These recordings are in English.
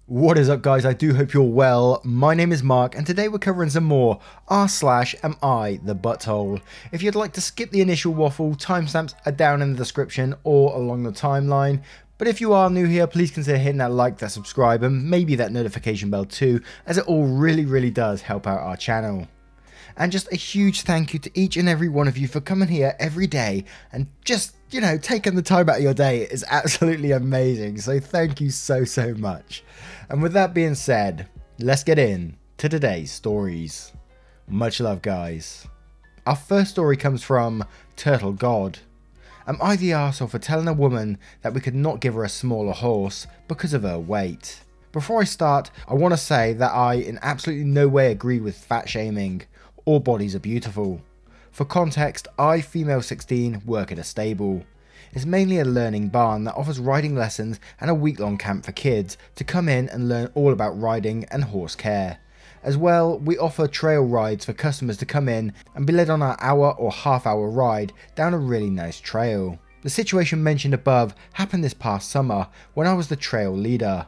What is up, guys? I do hope you're well. My name is Mark and today we're covering some more r/am I the butthole. If you'd like to skip the initial waffle, timestamps are down in the description or along the timeline. But if you are new here, please consider hitting that like, that subscribe and maybe that notification bell too, as it all really does help out our channel. And just a huge thank you to each and every one of you for coming here every day and just, taking the time out of your day. It is absolutely amazing. So thank you so much. And with that being said, let's get in to today's stories. Much love, guys. Our first story comes from Turtle God. Am I the arsehole for telling a woman that we could not give her a smaller horse because of her weight? Before I start, I want to say that I in absolutely no way agree with fat shaming. All bodies are beautiful. For context, I, female 16, work at a stable. It's mainly a learning barn that offers riding lessons and a week-long camp for kids to come in and learn all about riding and horse care. As well, we offer trail rides for customers to come in and be led on an hour or half-hour ride down a really nice trail. The situation mentioned above happened this past summer when I was the trail leader.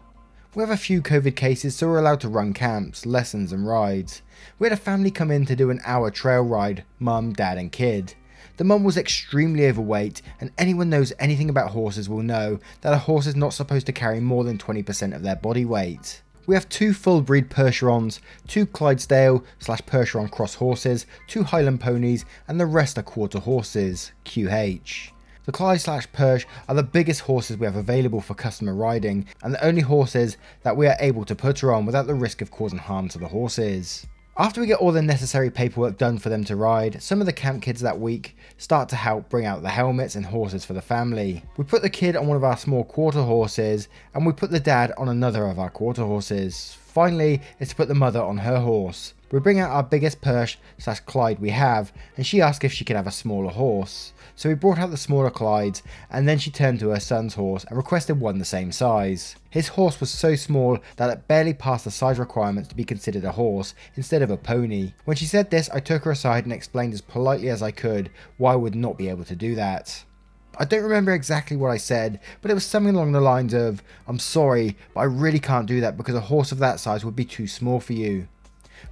We have a few COVID cases, so we're allowed to run camps, lessons and rides. We had a family come in to do an hour trail ride, mum, dad and kid. The mum was extremely overweight, and anyone knows anything about horses will know that a horse is not supposed to carry more than 20% of their body weight. We have 2 full breed Percherons, 2 Clydesdale/Percheron cross horses, 2 Highland ponies and the rest are quarter horses, QH. The Clyde/Perch are the biggest horses we have available for customer riding and the only horses that we are able to put her on without the risk of causing harm to the horses. After we get all the necessary paperwork done for them to ride, some of the camp kids that week start to help bring out the helmets and horses for the family. We put the kid on one of our small quarter horses and we put the dad on another of our quarter horses. Finally, it's to put the mother on her horse. We bring out our biggest Perch/Clyde we have and she asked if she could have a smaller horse. So we brought out the smaller Clydes and then she turned to her son's horse and requested one the same size. His horse was so small that it barely passed the size requirements to be considered a horse instead of a pony. When she said this, I took her aside and explained as politely as I could why I would not be able to do that. I don't remember exactly what I said, but it was something along the lines of, "I'm sorry, but I really can't do that because a horse of that size would be too small for you.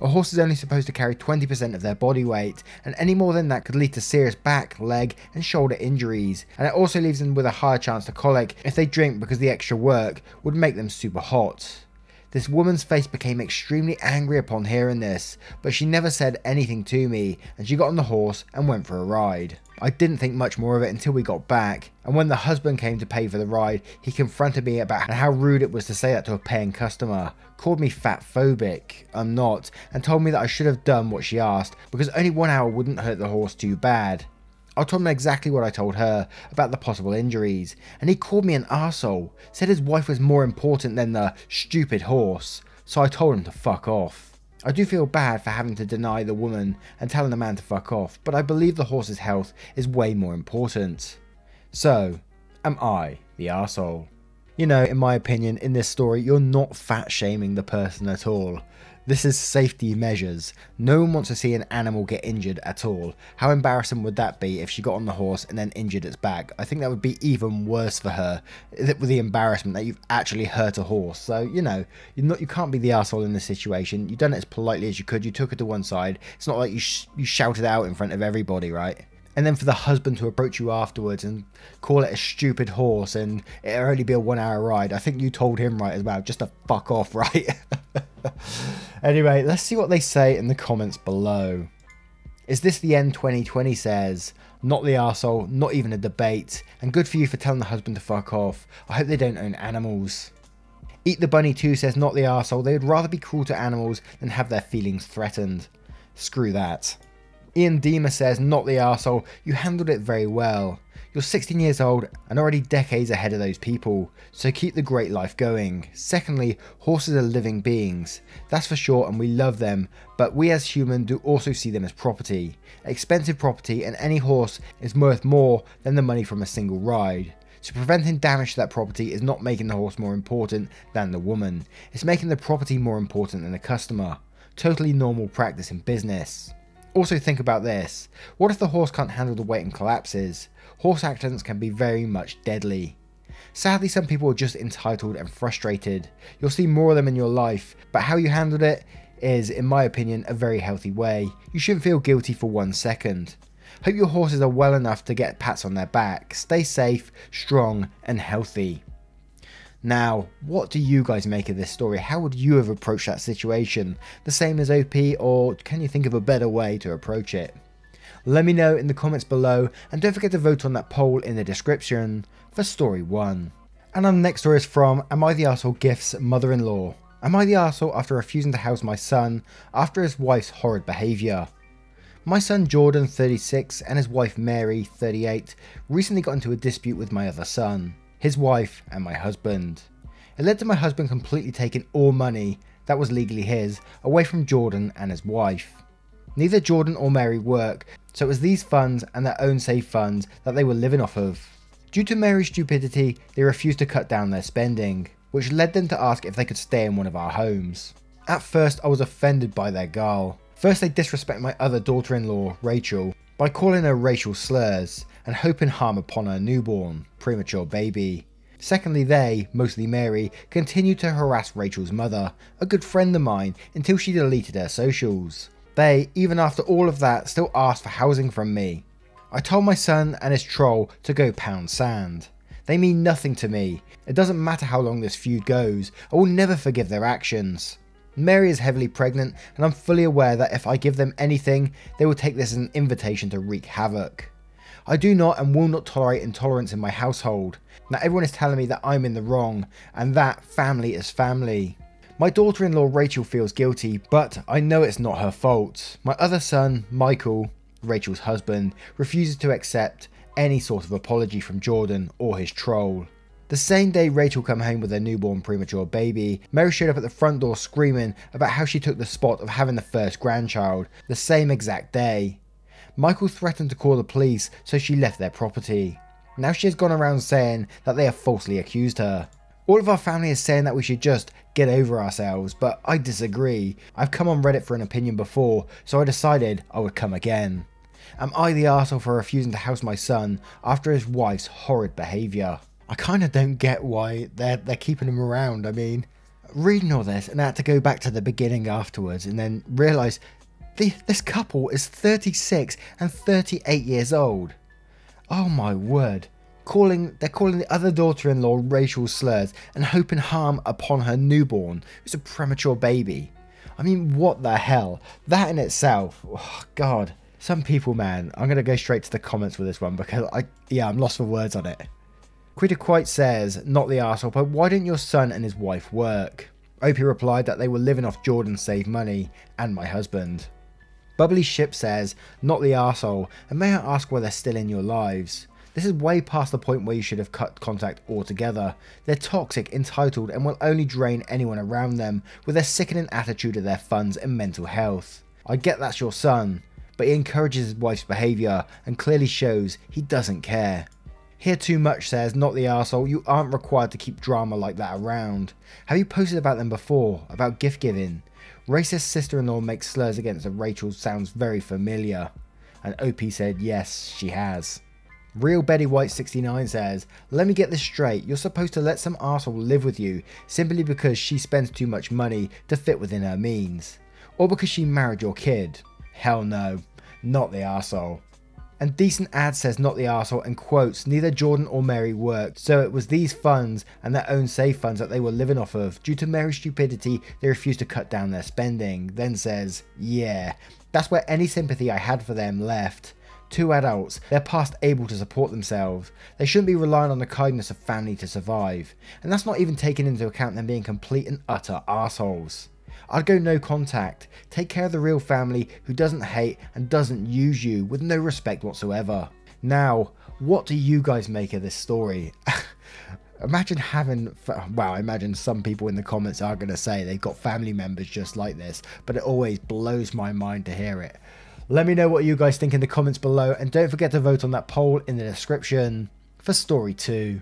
A horse is only supposed to carry 20% of their body weight, and any more than that could lead to serious back, leg and shoulder injuries, and it also leaves them with a higher chance to colic if they drink because the extra work would make them super hot." This woman's face became extremely angry upon hearing this, but she never said anything to me and she got on the horse and went for a ride. I didn't think much more of it until we got back, and when the husband came to pay for the ride, he confronted me about how rude it was to say that to a paying customer, called me fat phobic, I'm not, and told me that I should have done what she asked because only 1 hour wouldn't hurt the horse too bad. I told him exactly what I told her about the possible injuries, and he called me an arsehole, said his wife was more important than the stupid horse, so I told him to fuck off. I do feel bad for having to deny the woman and telling the man to fuck off, but I believe the horse's health is way more important. So, am I the arsehole? In my opinion, in this story, you're not fat shaming the person at all. This is safety measures. No one wants to see an animal get injured at all. How embarrassing would that be if she got on the horse and then injured its back? I think that would be even worse for her, with the embarrassment that you've actually hurt a horse. So, you can't be the arsehole in this situation. You've done it as politely as you could. You took her to one side. It's not like you shouted out in front of everybody, right? And then for the husband to approach you afterwards and call it a stupid horse and it'll only be a 1 hour ride. I think you told him right as well, just to fuck off, right? Anyway, let's see what they say in the comments below. Is this the end 2020 says, "Not the arsehole, not even a debate, and good for you for telling the husband to fuck off. I hope they don't own animals." Eat the Bunny 2 says, "Not the arsehole, they would rather be cruel to animals than have their feelings threatened." Screw that. Ian Deemer says, "Not the arsehole, you handled it very well. You're 16 years old and already decades ahead of those people, so keep the great life going. Secondly, horses are living beings, that's for sure, and we love them, but we as humans do also see them as property. Expensive property, and any horse is worth more than the money from a single ride. So preventing damage to that property is not making the horse more important than the woman. It's making the property more important than the customer. Totally normal practice in business. Also think about this. What if the horse can't handle the weight and collapses? Horse accidents can be very much deadly. Sadly, some people are just entitled and frustrated. You'll see more of them in your life, but how you handled it is, in my opinion, a very healthy way. You shouldn't feel guilty for 1 second. Hope your horses are well enough to get pats on their back. Stay safe, strong and healthy. Now, what do you guys make of this story? How would you have approached that situation? The same as OP, or can you think of a better way to approach it? Let me know in the comments below, and don't forget to vote on that poll in the description for story 1. And our next story is from Am I the Arsehole Gift's mother-in-law. Am I the arsehole after refusing to house my son after his wife's horrid behaviour? My son Jordan, 36, and his wife Mary, 38, recently got into a dispute with my other son, his wife and my husband. It led to my husband completely taking all money that was legally his away from Jordan and his wife. Neither Jordan or Mary work, so it was these funds and their own saved funds that they were living off of. Due to Mary's stupidity, they refused to cut down their spending, which led them to ask if they could stay in one of our homes. At first I was offended by their gall. First they disrespect my other daughter-in-law, Rachel, by calling her racial slurs and hoping harm upon her newborn, premature baby. Secondly, they, mostly Mary, continued to harass Rachel's mother, a good friend of mine, until she deleted her socials. They, even after all of that, still asked for housing from me. I told my son and his troll to go pound sand. They mean nothing to me. It doesn't matter how long this feud goes, I will never forgive their actions. Mary is heavily pregnant, and I'm fully aware that if I give them anything, they will take this as an invitation to wreak havoc. I do not and will not tolerate intolerance in my household. Now everyone is telling me that I'm in the wrong, and that family is family. My daughter-in-law Rachel feels guilty, but I know it's not her fault. My other son, Michael, Rachel's husband, refuses to accept any sort of apology from Jordan or his troll. The same day Rachel came home with her newborn premature baby, Mary showed up at the front door screaming about how she took the spot of having the first grandchild, the same exact day. Michael threatened to call the police, so she left their property. Now she has gone around saying that they have falsely accused her. All of our family is saying that we should just get over ourselves, but I disagree. I've come on Reddit for an opinion before, so I decided I would come again. Am I the arsehole for refusing to house my son after his wife's horrid behaviour? I kinda don't get why they're keeping him around. I mean, reading all this and I had to go back to the beginning afterwards and then realise this couple is 36 and 38 years old. Oh my word. They're calling the other daughter-in-law racial slurs and hoping harm upon her newborn, who's a premature baby. I mean, what the hell? That in itself, oh god. Some people, man, I'm gonna go straight to the comments with this one because I'm lost for words on it. Quita Quite says, not the arsehole, but why didn't your son and his wife work? Opie replied that they were living off Jordan's saved money and my husband. Bubbly Ship says, not the arsehole, and may I ask why they're still in your lives? This is way past the point where you should have cut contact altogether. They're toxic, entitled, and will only drain anyone around them with their sickening attitude of their funds and mental health. I get that's your son, but he encourages his wife's behaviour and clearly shows he doesn't care. Here Too Much says, not the arsehole, you aren't required to keep drama like that around. Have you posted about them before? About gift giving? Racist sister-in-law makes slurs against a Rachel sounds very familiar. And OP said, yes, she has. Real Betty White 69 says, let me get this straight, you're supposed to let some arsehole live with you simply because she spends too much money to fit within her means. Or because she married your kid. Hell no, not the arsehole. And Decent Ad says not the arsehole and quotes, neither Jordan or Mary worked, so it was these funds and their own saved funds that they were living off of. Due to Mary's stupidity, they refused to cut down their spending. Then says, yeah, that's where any sympathy I had for them left. Two adults, they're past able to support themselves. They shouldn't be relying on the kindness of family to survive. And that's not even taking into account them being complete and utter arseholes. I'd go no contact. Take care of the real family who doesn't hate and doesn't use you with no respect whatsoever. Now, what do you guys make of this story? Imagine having, well, I imagine some people in the comments are going to say they've got family members just like this, but it always blows my mind to hear it. Let me know what you guys think in the comments below, and don't forget to vote on that poll in the description for story 2.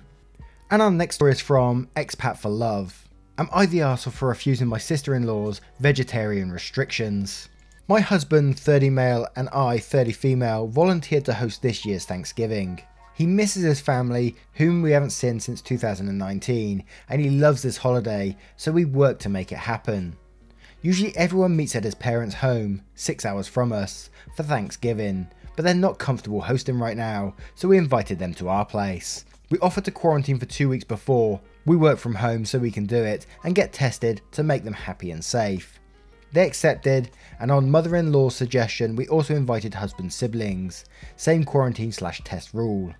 And our next story is from Expat for Love. Am I the arsehole for refusing my sister-in-law's vegetarian restrictions? My husband, 30 male, and I, 30 female, volunteered to host this year's Thanksgiving. He misses his family, whom we haven't seen since 2019, and he loves this holiday, so we work to make it happen. Usually everyone meets at his parents' home, 6 hours from us, for Thanksgiving, but they're not comfortable hosting right now, so we invited them to our place. We offered to quarantine for 2 weeks before. We work from home so we can do it and get tested to make them happy and safe. They accepted, and on mother-in-law's suggestion we also invited husband's siblings, same quarantine/test rule.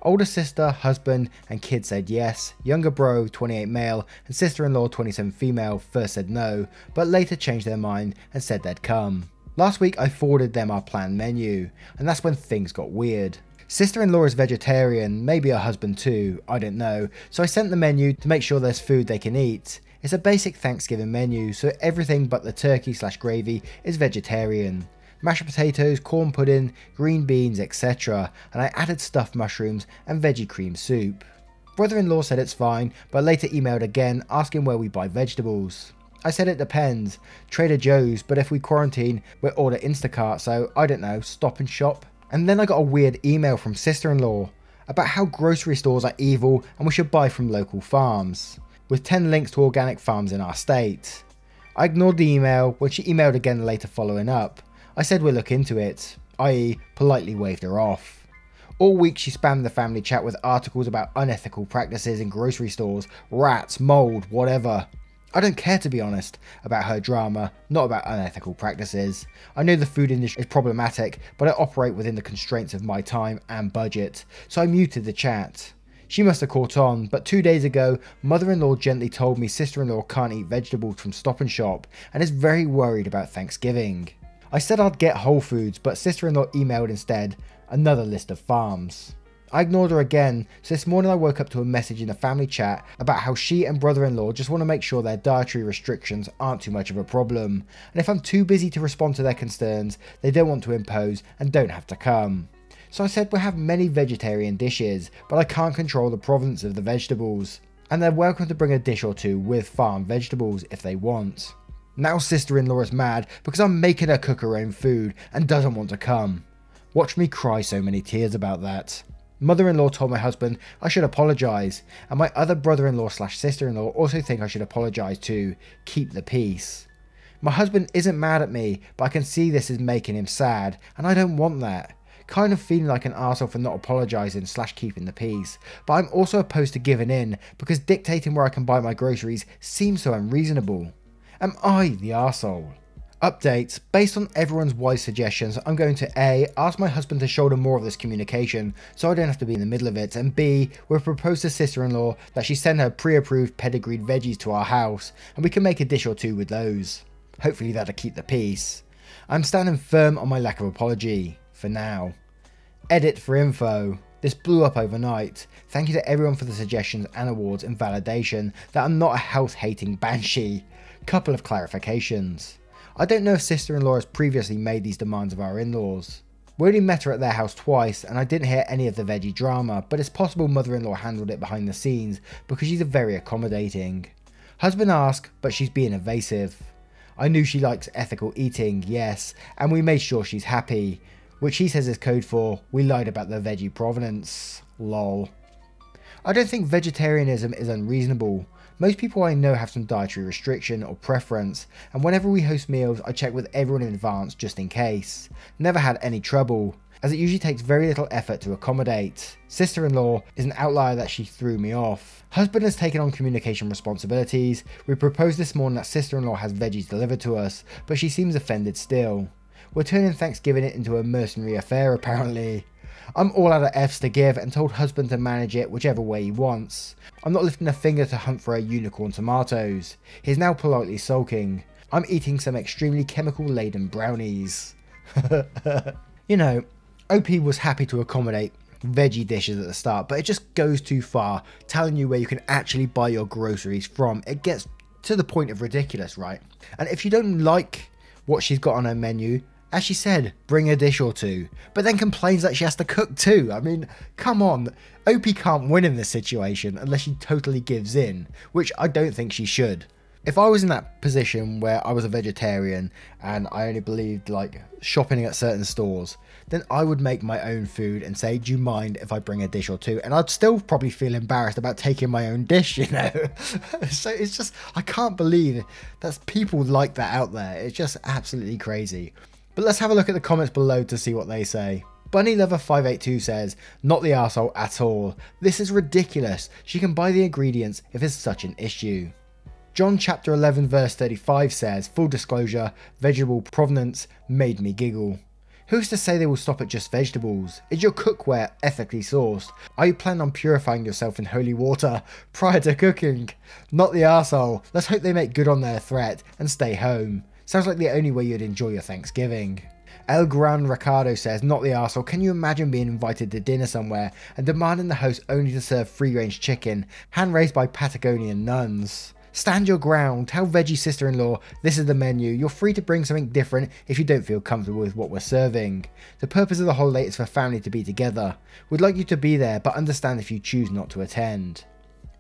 Older sister, husband and kid said yes, younger bro 28 male and sister-in-law 27 female first said no, but later changed their mind and said they'd come. Last week I forwarded them our planned menu, and that's when things got weird. Sister-in-law is vegetarian, maybe her husband too, I don't know, so I sent the menu to make sure there's food they can eat. It's a basic Thanksgiving menu, so everything but the turkey/gravy is vegetarian. Mashed potatoes, corn pudding, green beans, etc. And I added stuffed mushrooms and veggie cream soup. Brother-in-law said it's fine, but later emailed again asking where we buy vegetables. I said it depends, Trader Joe's, but if we quarantine, we'll order Instacart, so I don't know, Stop and Shop. And then I got a weird email from sister-in-law about how grocery stores are evil and we should buy from local farms, with 10 links to organic farms in our state. I ignored the email when she emailed again later following up. I said we'll look into it, i.e. politely waved her off. All week she spammed the family chat with articles about unethical practices in grocery stores, rats, mould, whatever. I don't care, to be honest, about her drama, not about unethical practices. I know the food industry is problematic, but I operate within the constraints of my time and budget, so I muted the chat. She must have caught on, but 2 days ago, mother-in-law gently told me sister-in-law can't eat vegetables from Stop and Shop and is very worried about Thanksgiving. I said I'd get Whole Foods, but sister-in-law emailed instead another list of farms. I ignored her again, so this morning I woke up to a message in the family chat about how she and brother-in-law just want to make sure their dietary restrictions aren't too much of a problem, and if I'm too busy to respond to their concerns, they don't want to impose and don't have to come. So I said we'll have many vegetarian dishes, but I can't control the provenance of the vegetables, and they're welcome to bring a dish or two with farm vegetables if they want. Now sister-in-law is mad because I'm making her cook her own food and doesn't want to come. Watch me cry so many tears about that. Mother-in-law told my husband I should apologise, and my other brother-in-law/sister-in-law also think I should apologise to keep the peace. My husband isn't mad at me, but I can see this is making him sad, and I don't want that. Kind of feeling like an arsehole for not apologising/keeping the peace, but I'm also opposed to giving in because dictating where I can buy my groceries seems so unreasonable. Am I the arsehole? Updates. Based on everyone's wise suggestions, I'm going to A. ask my husband to shoulder more of this communication so I don't have to be in the middle of it, and B. we'll propose to sister-in-law that she send her pre-approved pedigreed veggies to our house and we can make a dish or two with those. Hopefully that'll keep the peace. I'm standing firm on my lack of apology, for now. Edit for info. This blew up overnight. Thank you to everyone for the suggestions and awards and validation that I'm not a health-hating banshee. Couple of clarifications. I don't know if sister-in-law has previously made these demands of our in-laws. We only met her at their house twice and I didn't hear any of the veggie drama, but it's possible mother-in-law handled it behind the scenes because she's very accommodating. Husband asked, but she's being evasive. I knew she likes ethical eating, yes, and we made sure she's happy, which he says is code for we lied about the veggie provenance. Lol. I don't think vegetarianism is unreasonable. Most people I know have some dietary restriction or preference, and whenever we host meals I check with everyone in advance just in case. Never had any trouble, as it usually takes very little effort to accommodate. Sister-in-law is an outlier that she threw me off. Husband has taken on communication responsibilities. We proposed this morning that sister-in-law has veggies delivered to us, but she seems offended still. We're turning Thanksgiving into a mercenary affair apparently. I'm all out of F's to give and told husband to manage it whichever way he wants. I'm not lifting a finger to hunt for a unicorn tomatoes. He's now politely sulking. I'm eating some extremely chemical-laden brownies. You know, OP was happy to accommodate veggie dishes at the start, but it just goes too far, telling you where you can actually buy your groceries from. It gets to the point of ridiculous, right? And if you don't like what she's got on her menu, as she said, bring a dish or two, but then complains that she has to cook too. I mean, come on, OP can't win in this situation unless she totally gives in, which I don't think she should. If I was in that position where I was a vegetarian and I only believed like shopping at certain stores, then I would make my own food and say, do you mind if I bring a dish or two? And I'd still probably feel embarrassed about taking my own dish, you know? So it's just, I can't believe there's people like that out there. It's just absolutely crazy. But let's have a look at the comments below to see what they say. Bunny Lover 582 says, not the arsehole at all. This is ridiculous. She can buy the ingredients if it's such an issue. John chapter 11 verse 35 says, full disclosure, vegetable provenance made me giggle. Who's to say they will stop at just vegetables? Is your cookware ethically sourced? Are you planning on purifying yourself in holy water prior to cooking? Not the arsehole. Let's hope they make good on their threat and stay home. Sounds like the only way you'd enjoy your Thanksgiving. El Gran Ricardo says, not the arsehole. Can you imagine being invited to dinner somewhere and demanding the host only to serve free-range chicken, hand-raised by Patagonian nuns? Stand your ground, tell veggie sister-in-law this is the menu, you're free to bring something different if you don't feel comfortable with what we're serving. The purpose of the holiday is for family to be together. We'd like you to be there, but understand if you choose not to attend.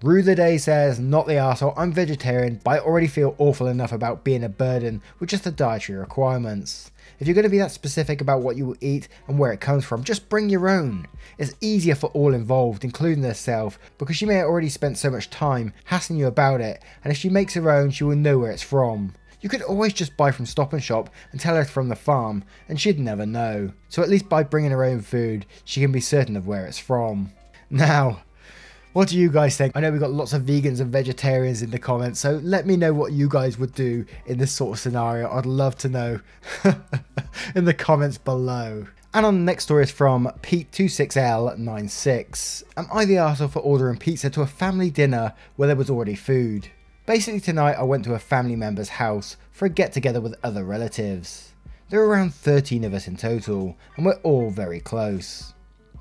Rue the Day says, not the arsehole, I'm vegetarian, but I already feel awful enough about being a burden with just the dietary requirements. If you're going to be that specific about what you will eat and where it comes from, just bring your own. It's easier for all involved, including herself, because she may have already spent so much time hassling you about it, and if she makes her own, she will know where it's from. You could always just buy from Stop and Shop and tell her it's from the farm, and she'd never know. So at least by bringing her own food, she can be certain of where it's from. Now, what do you guys think? I know we've got lots of vegans and vegetarians in the comments, so let me know what you guys would do in this sort of scenario. I'd love to know in the comments below. And on the next story is from Pete26L96. Am I the arsehole for ordering pizza to a family dinner where there was already food? Basically tonight I went to a family member's house for a get together with other relatives. There were around 13 of us in total, and we're all very close.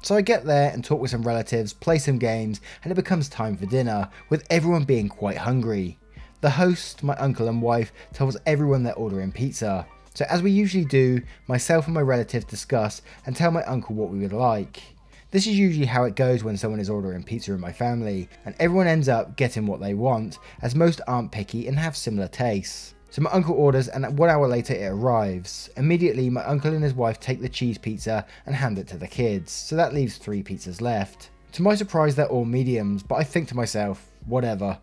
So I get there and talk with some relatives, play some games, and it becomes time for dinner, with everyone being quite hungry. The host, my uncle and wife, tells everyone they're ordering pizza. So as we usually do, myself and my relatives discuss and tell my uncle what we would like. This is usually how it goes when someone is ordering pizza in my family, and everyone ends up getting what they want, as most aren't picky and have similar tastes. So my uncle orders, and 1 hour later it arrives. Immediately my uncle and his wife take the cheese pizza and hand it to the kids, so that leaves 3 pizzas left. To my surprise they're all mediums, but I think to myself, whatever.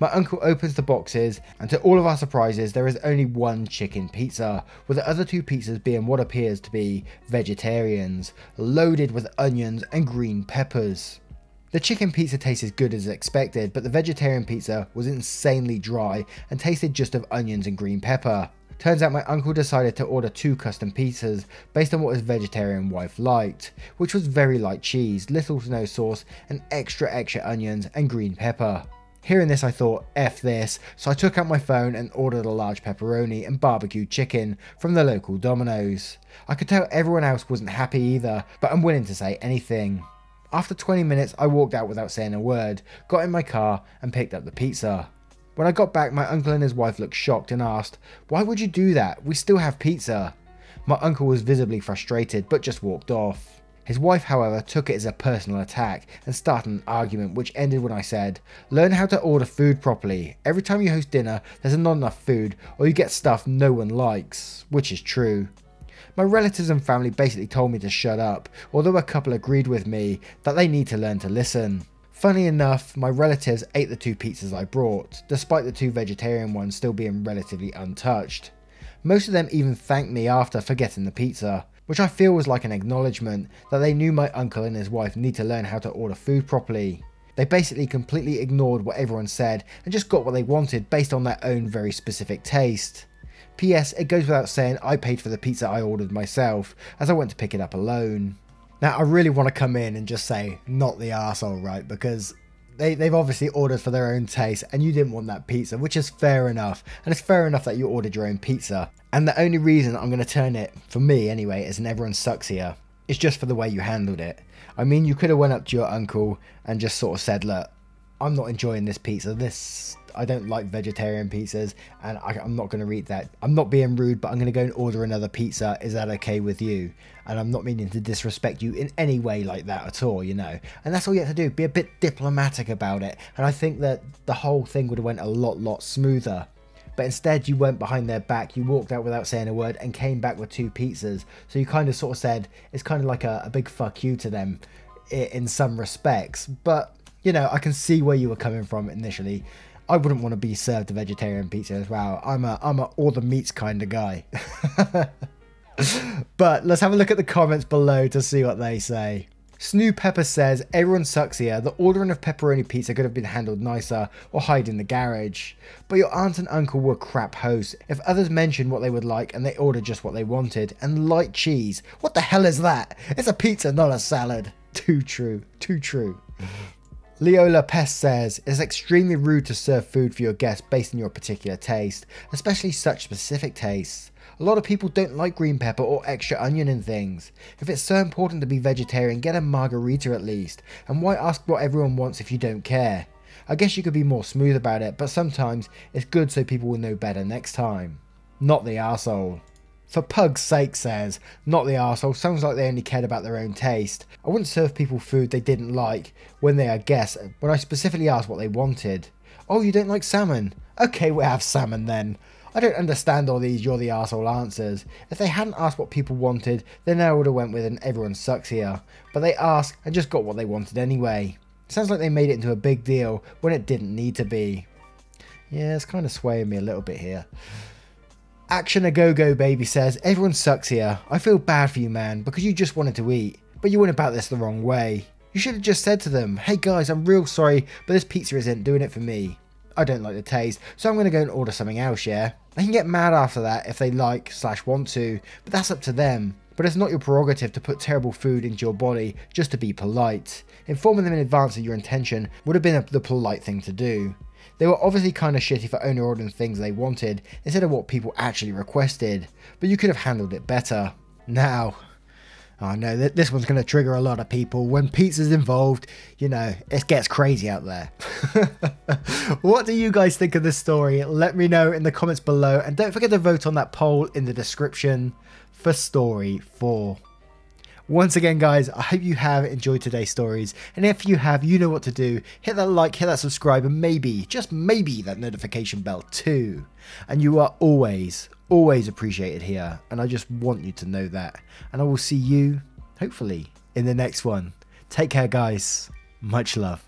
My uncle opens the boxes, and to all of our surprises there is only 1 chicken pizza, with the other 2 pizzas being what appears to be vegetarians, loaded with onions and green peppers. The chicken pizza tastes as good as expected, but the vegetarian pizza was insanely dry and tasted just of onions and green pepper. Turns out my uncle decided to order 2 custom pizzas based on what his vegetarian wife liked, which was very light cheese, little to no sauce, and extra onions and green pepper. Hearing this I thought, F this, so I took out my phone and ordered a large pepperoni and barbecue chicken from the local Domino's. I could tell everyone else wasn't happy either, but I'm willing to say anything. After 20 minutes I walked out without saying a word, got in my car and picked up the pizza. When I got back my uncle and his wife looked shocked and asked, why would you do that? We still have pizza. My uncle was visibly frustrated but just walked off. His wife however took it as a personal attack and started an argument which ended when I said, learn how to order food properly. Every time you host dinner there's not enough food or you get stuff no one likes, which is true. My relatives and family basically told me to shut up, although a couple agreed with me that they need to learn to listen. Funny enough, my relatives ate the 2 pizzas I brought, despite the 2 vegetarian ones still being relatively untouched. Most of them even thanked me after for getting the pizza, which I feel was like an acknowledgement that they knew my uncle and his wife need to learn how to order food properly. They basically completely ignored what everyone said and just got what they wanted based on their own very specific taste. P.S. It goes without saying I paid for the pizza I ordered myself, as I went to pick it up alone. Now I really want to come in and just say, not the arsehole, right, because they've obviously ordered for their own taste and you didn't want that pizza, which is fair enough, and it's fair enough that you ordered your own pizza. And the only reason I'm going to turn it, for me anyway, as an everyone sucks here, is just for the way you handled it. I mean, you could have went up to your uncle and just sort of said, look, I'm not enjoying this pizza, I don't like vegetarian pizzas, and I'm not going to eat that. I'm not being rude, but I'm going to go and order another pizza. Is that okay with you? And I'm not meaning to disrespect you in any way like that at all, you know. And that's all you have to do. Be a bit diplomatic about it. And I think that the whole thing would have went a lot smoother. but instead you went behind their back, you walked out without saying a word and came back with 2 pizzas. So you kind of sort of said it's kind of like a big fuck you to them in some respects. But, you know, I can see where you were coming from initially. I wouldn't want to be served a vegetarian pizza as well. I'm a all the meats kind of guy. But let's have a look at the comments below to see what they say. Snoo Pepper says, everyone sucks here. The ordering of pepperoni pizza could have been handled nicer or hide in the garage. But your aunt and uncle were crap hosts. If others mentioned what they would like and they ordered just what they wanted. And light cheese. What the hell is that? It's a pizza, not a salad. Too true. Too true. Leola Pest says, it's extremely rude to serve food for your guests based on your particular taste, especially such specific tastes. A lot of people don't like green pepper or extra onion in things. If it's so important to be vegetarian, get a margarita at least. And why ask what everyone wants if you don't care? I guess you could be more smooth about it, but sometimes it's good so people will know better next time. Not the arsehole. For pug's sake says, not the arsehole, sounds like they only cared about their own taste. I wouldn't serve people food they didn't like when they are guests, when I specifically asked what they wanted. Oh, you don't like salmon? Okay, we'll have salmon then. I don't understand all these you're the arsehole answers. If they hadn't asked what people wanted, then I would have went with an everyone sucks here. But they asked and just got what they wanted anyway. Sounds like they made it into a big deal when it didn't need to be. Yeah, it's kind of swaying me a little bit here. Action a go-go baby says, everyone sucks here. I feel bad for you, man, because you just wanted to eat. But you went about this the wrong way. You should have just said to them, hey guys, I'm real sorry, but this pizza isn't doing it for me. I don't like the taste, so I'm going to go and order something else, yeah? They can get mad after that if they like/want to, but that's up to them. But it's not your prerogative to put terrible food into your body just to be polite. Informing them in advance of your intention would have been the polite thing to do. They were obviously kind of shitty for only ordering things they wanted instead of what people actually requested, but you could have handled it better. Now, I know that this one's going to trigger a lot of people. When pizza's involved, you know, it gets crazy out there. What do you guys think of this story? Let me know in the comments below, and don't forget to vote on that poll in the description for story 4. Once again, guys, I hope you have enjoyed today's stories, and if you have, you know what to do. Hit that like, hit that subscribe, and maybe, just maybe, that notification bell too. And you are always appreciated here, and I just want you to know that. And I will see you, hopefully, in the next one. Take care, guys. Much love.